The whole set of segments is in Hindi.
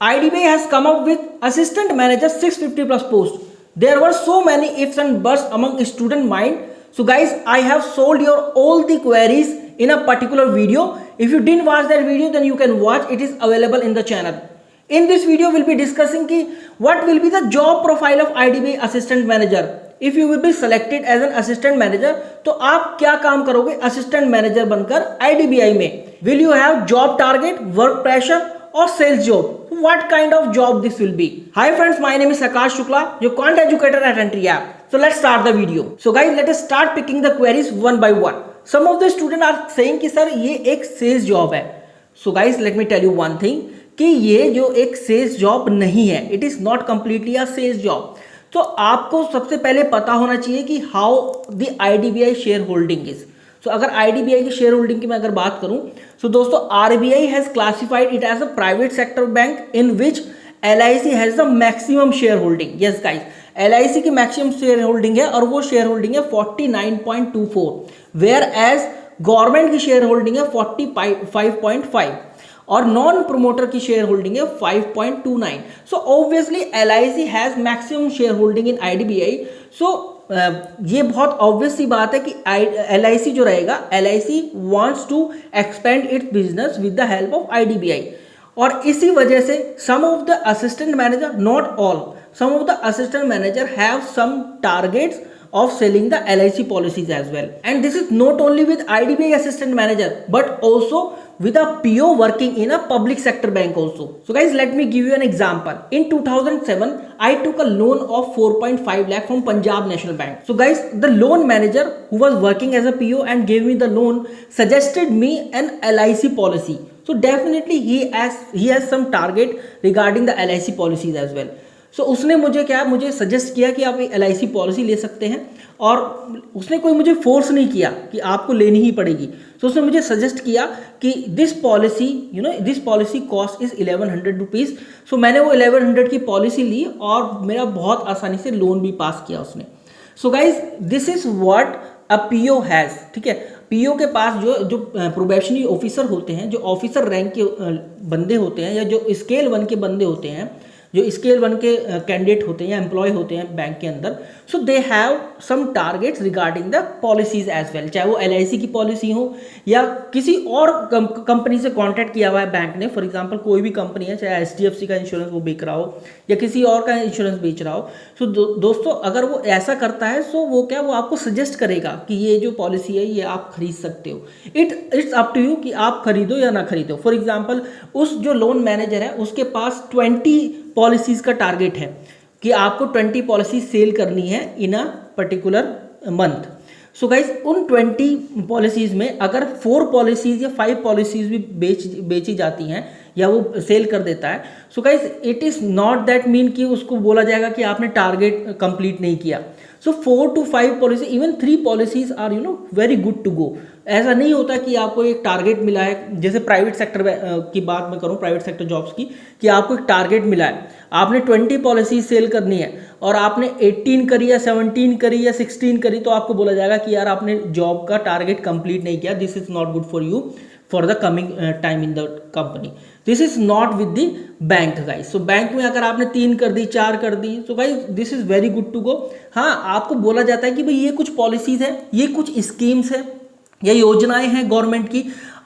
IDBI has come up with assistant manager 650 plus post. There were so many ifs and buts among student mind. So guys, I have solved your all the queries in a particular video. If you didn't watch that video, then you can watch. It is available in the channel. In this video, we'll be discussing what will be the job profile of IDBI assistant manager. If you will be selected as an assistant manager, तो आप क्या काम करोगे असिस्टेंट मैनेजर बनकर IDBI में? Will you have job target, work pressure or sales job? What kind of job this will be? Hi friends, my name is Akash Shukla, your content educator at Entry App. So let's start the video. So guys, let us start picking the queries one by one. Some of the students are saying कि सर ये एक sales job है. So guys, let me tell you one thing कि ये जो एक sales job नहीं है, it is not completely a sales job. तो आपको सबसे पहले पता होना चाहिए कि how the IDBI share holding is. So अगर IDBI की शेयर होल्डिंग की मैं अगर बात करूं, सो दोस्तों RBI has classified it as a private sector bank in which LIC has the maximum share holding. Yes guys, LIC की मैक्सिमम शेयर होल्डिंग है और वो शेयर होल्डिंग है 49.24, वेयर एज गवर्नमेंट की शेयर होल्डिंग है 45.5 और नॉन प्रोमोटर की शेयर होल्डिंग है 5.29. So obviously LIC has maximum share holding in IDBI. So ये बहुत ऑब्वियस सी बात है कि LIC जो रहेगा, LIC wants to expand its business with the help of IDBI. और इसी वजह से some of the assistant manager, not all, some of the assistant manager have some targets of selling the LIC policies as well. And this is not only with IDBI assistant manager but also with a PO working in a public sector bank also. So guys, let me give you an example. In 2007, I took a loan of 4.5 lakh from Punjab National Bank. So guys, the loan manager who was working as a PO and gave me the loan suggested me an LIC policy. So definitely he has some target regarding the LIC policies as well. सो उसने मुझे सजेस्ट किया कि आप LIC पॉलिसी ले सकते हैं और उसने कोई मुझे फोर्स नहीं किया कि आपको लेनी ही पड़ेगी. सो उसने मुझे सजेस्ट किया कि this policy cost is 1100 rupees. So मैंने वो 1100 की पॉलिसी ली और मेरा बहुत आसानी से लोन भी पास किया उसने. So guys, this is what a PO has. ठीक है, PO के पास जो प्रोबेशनरी ऑफिसर होते हैं, जो ऑफिसर रैंक के बंदे होते हैं या जो स्केल 1 के बंदे होते हैं, जो स्केल 1 के कैंडिडेट होते हैं या एम्प्लॉय होते हैं बैंक के अंदर, so they have some targets regarding the policies as well. चाहे वो LIC की पॉलिसी हो या किसी और कंपनी से कॉन्टैक्ट किया हुआ है बैंक ने. फॉर एग्जांपल कोई भी कंपनी है, चाहे HDFC का इंश्योरेंस वो बेच रहा हो या किसी और का इंश्योरेंस बेच रहा हो. सो दोस्तों, अगर वो ऐसा करता है सो वो आपको सजेस्ट करेगा कि ये जो पॉलिसी है ये आप खरीद सकते हो. इट्स अप टू यू कि आप खरीदो या ना खरीदो. फॉर एग्जाम्पल, उस जो लोन मैनेजर है उसके पास 20 पॉलिसीज का टारगेट है कि आपको 20 पॉलिसी सेल करनी है in a particular month. So guys, उन 20 पॉलिसीज में अगर 4 पॉलिसीज या 5 पॉलिसीज भी बेची जाती हैं या वो सेल कर देता है, so guys it is not that mean कि उसको बोला जाएगा कि आपने टारगेट कंप्लीट नहीं किया. So 4 to 5 policy, even 3 policies are very good to go. ऐसा नहीं होता कि आपको एक टारगेट मिला है, जैसे प्राइवेट सेक्टर की बात मैं करूँ, प्राइवेट सेक्टर जॉब्स की, कि आपको एक टारगेट मिला है, आपने 20 पॉलिसी सेल करनी है और आपने 18 करी या 17 करी या 16 करी, तो आपको बोला जाएगा कि यार आपने जॉब का टारगेट कंप्लीट नहीं किया. This is not good for you for the coming time in the company. This is not with the bank guys. So bank में अगर आपने 3 कर दी, 4 कर दी, so guys this is very good to go. हाँ, आपको बोला जाता है कि भाई ये कुछ पॉलिसीज है, ये कुछ स्कीम्स है या योजनाएं हैं गवर्नमेंट की,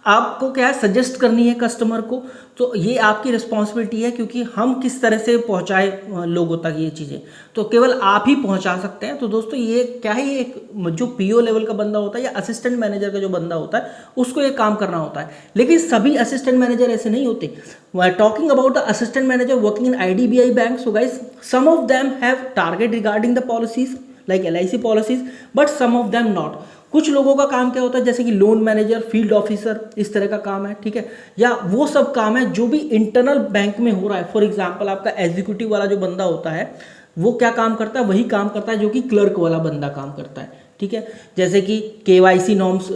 आपको क्या सजेस्ट करनी है कस्टमर को. तो ये आपकी रिस्पॉन्सिबिलिटी है, क्योंकि हम किस तरह से पहुंचाए लोगों तक ये चीज़ें तो केवल आप ही पहुंचा सकते हैं. तो दोस्तों, ये क्या है, ये एक जो PO लेवल का बंदा होता है या असिस्टेंट मैनेजर का जो बंदा होता है उसको ये काम करना होता है. लेकिन सभी असिस्टेंट मैनेजर ऐसे नहीं होते. Talking about the assistant manager working in IDBI bank, so guys some of them have target regarding the policies like LIC policies, but some of them not. कुछ लोगों का काम क्या होता है, जैसे कि लोन मैनेजर, फील्ड ऑफिसर, इस तरह का काम है. ठीक है, या वो सब काम है जो भी इंटरनल बैंक में हो रहा है. फॉर एग्जांपल, आपका एग्जीक्यूटिव वाला जो बंदा होता है वो क्या काम करता है, वही काम करता है जो कि क्लर्क वाला बंदा काम करता है. ठीक है, जैसे कि KYC नॉर्म्स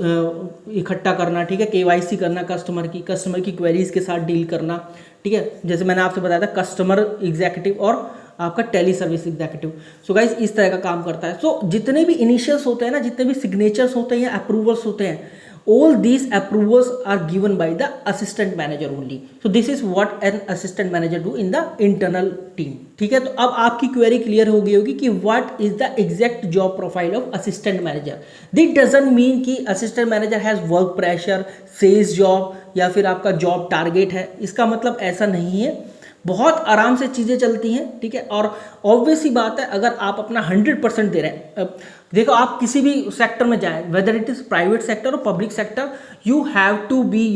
इकट्ठा करना, ठीक है, KYC करना कस्टमर की क्वेरीज के साथ डील करना. ठीक है, जैसे मैंने आपसे बताया था, कस्टमर एग्जीक्यूटिव और आपका tele service executive. So guys इस तरह का काम करता है. सो जितने भी इनिशियल्स होते हैं ना, जितने भी सिग्नेचर्स होते हैं या अप्रूवल्स होते हैं, all these approvals are given by the assistant manager only. So this is what an assistant manager do in the internal team. ठीक है, तो अब आपकी क्वेरी क्लियर हो गई होगी कि what is the exact job profile of assistant manager. This doesn't mean कि assistant manager has work pressure, sales job या फिर आपका जॉब टारगेट है. इसका मतलब ऐसा नहीं है. बहुत आराम से चीज़ें चलती हैं. ठीक है, और ऑब्वियस ही बात है, अगर आप अपना 100% दे रहे हैं. देखो, आप किसी भी सेक्टर में जाएं, whether it is private sector और public sector, you have to be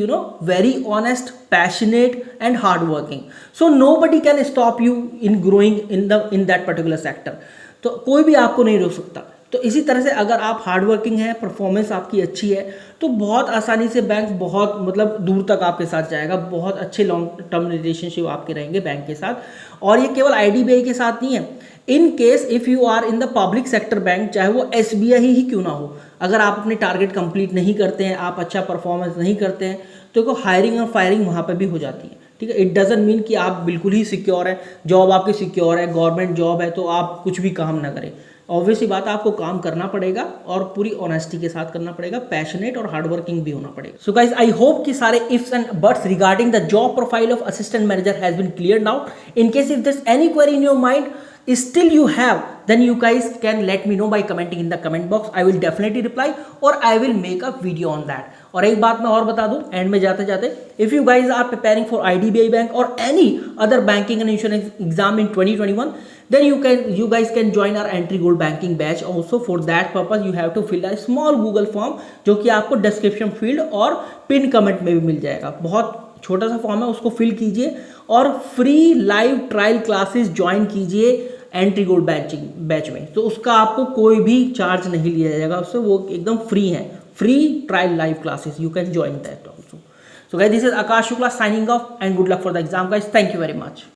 very honest, passionate and hard working. So nobody can stop you in growing in that particular sector. तो कोई भी आपको नहीं रोक सकता. तो इसी तरह से अगर आप हार्ड वर्किंग हैं, परफॉर्मेंस आपकी अच्छी है, तो बहुत आसानी से बैंक बहुत मतलब दूर तक आपके साथ जाएगा. बहुत अच्छे लॉन्ग टर्म रिलेशनशिप आपके रहेंगे बैंक के साथ. और ये केवल IDBI के साथ नहीं है. In case if you are in the public sector bank, चाहे वो SBI ही क्यों ना हो, अगर आप अपने टारगेट कंप्लीट नहीं करते हैं, आप अच्छा परफॉर्मेंस नहीं करते हैं, तो देखो हायरिंग और फायरिंग वहाँ पर भी हो जाती है. ठीक है, इट डजंट मीन कि आप बिल्कुल ही सिक्योर है, जॉब आपकी सिक्योर है, गवर्नमेंट जॉब है, तो आप कुछ भी काम ना करें. ऑब्वियसली बात, आपको काम करना पड़ेगा और पूरी ऑनेस्टी के साथ करना पड़ेगा, पैशनेट और हार्डवर्किंग भी होना पड़ेगा. सो गाइज, आई होप कि सारे ifs and buts regarding the job profile of assistant manager has been clear now. In case if there's any query in your mind still you have, then you guys can let me know by commenting in the comment box. I will definitely reply or I will make a video on that. और एक बात मैं और बता दूं एंड में जाते जाते, if you guys are preparing for IDBI bank or any other banking and insurance exam in 2021, then you guys can join our entry gold banking batch. Also for that purpose you have to fill a small Google form, जो कि आपको डिस्क्रिप्शन फील्ड और पिन कमेंट में भी मिल जाएगा. बहुत छोटा सा फॉर्म है, उसको फिल कीजिए और free live trial classes join कीजिए एंट्री गोल्ड बैच में. तो उसका आपको कोई भी चार्ज नहीं लिया जाएगा उससे, वो एकदम फ्री है. Free trial live classes, you can join that also. So guys, this is Akash Shukla signing off and good luck for the exam guys. Thank you very much.